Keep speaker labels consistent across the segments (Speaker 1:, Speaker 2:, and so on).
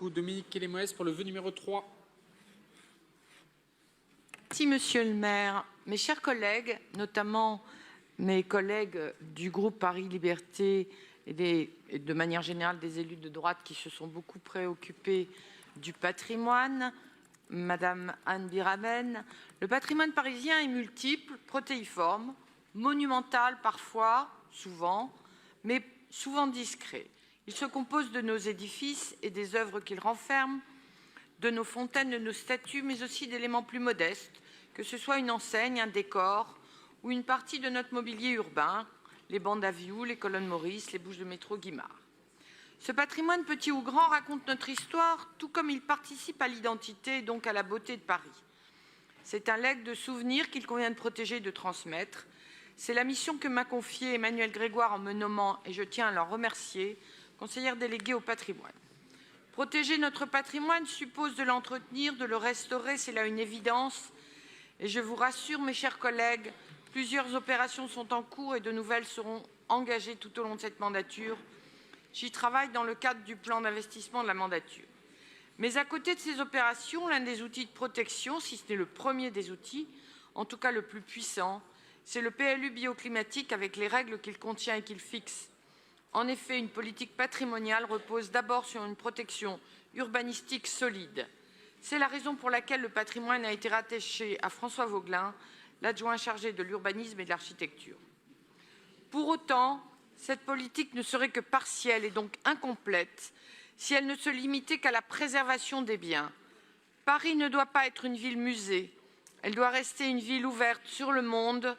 Speaker 1: Dominique Kélémoès pour le vœu numéro 3.
Speaker 2: Merci, Monsieur le maire. Mes chers collègues, notamment mes collègues du groupe Paris Liberté et de manière générale des élus de droite qui se sont beaucoup préoccupés du patrimoine, Madame Anne Biraben, le patrimoine parisien est multiple, protéiforme, monumental parfois, souvent, mais souvent discret. Il se compose de nos édifices et des œuvres qu'ils renferment, de nos fontaines, de nos statues, mais aussi d'éléments plus modestes, que ce soit une enseigne, un décor ou une partie de notre mobilier urbain, les bancs d'Aviou, les colonnes Maurice, les bouches de métro Guimard. Ce patrimoine, petit ou grand, raconte notre histoire, tout comme il participe à l'identité et donc à la beauté de Paris. C'est un legs de souvenirs qu'il convient de protéger et de transmettre. C'est la mission que m'a confiée Emmanuel Grégoire en me nommant, et je tiens à l'en remercier, conseillère déléguée au patrimoine. Protéger notre patrimoine suppose de l'entretenir, de le restaurer, c'est là une évidence. Et je vous rassure, mes chers collègues, plusieurs opérations sont en cours et de nouvelles seront engagées tout au long de cette mandature. J'y travaille dans le cadre du plan d'investissement de la mandature. Mais à côté de ces opérations, l'un des outils de protection, si ce n'est le premier des outils, en tout cas le plus puissant, c'est le PLU bioclimatique avec les règles qu'il contient et qu'il fixe. En effet, une politique patrimoniale repose d'abord sur une protection urbanistique solide. C'est la raison pour laquelle le patrimoine a été rattaché à François Vaugelin, l'adjoint chargé de l'urbanisme et de l'architecture. Pour autant, cette politique ne serait que partielle et donc incomplète si elle ne se limitait qu'à la préservation des biens. Paris ne doit pas être une ville musée, elle doit rester une ville ouverte sur le monde,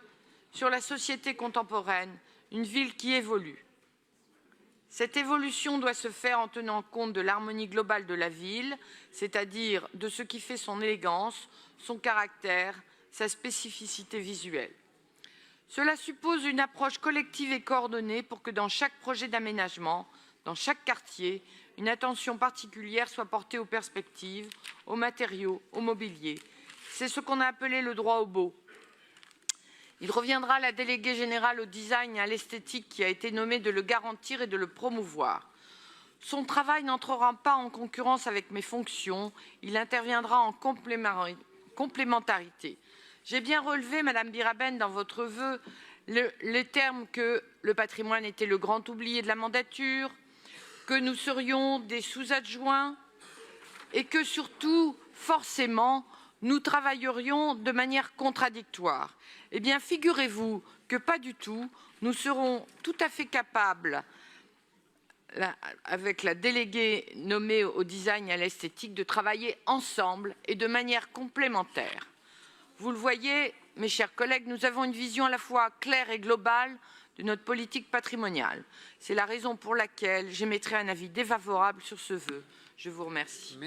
Speaker 2: sur la société contemporaine, une ville qui évolue. Cette évolution doit se faire en tenant compte de l'harmonie globale de la ville, c'est-à-dire de ce qui fait son élégance, son caractère, sa spécificité visuelle. Cela suppose une approche collective et coordonnée pour que dans chaque projet d'aménagement, dans chaque quartier, une attention particulière soit portée aux perspectives, aux matériaux, au mobilier. C'est ce qu'on a appelé le droit au beau. Il reviendra à la déléguée générale au design et à l'esthétique qui a été nommée de le garantir et de le promouvoir. Son travail n'entrera pas en concurrence avec mes fonctions, il interviendra en complémentarité. J'ai bien relevé, Madame Biraben, dans votre vœu, les termes que le patrimoine était le grand oublié de la mandature, que nous serions des sous-adjoints et que surtout, forcément, nous travaillerions de manière contradictoire. Eh bien, figurez-vous que pas du tout. Nous serons tout à fait capables, avec la déléguée nommée au design et à l'esthétique, de travailler ensemble et de manière complémentaire. Vous le voyez, mes chers collègues, nous avons une vision à la fois claire et globale de notre politique patrimoniale. C'est la raison pour laquelle j'émettrai un avis défavorable sur ce vœu. Je vous remercie.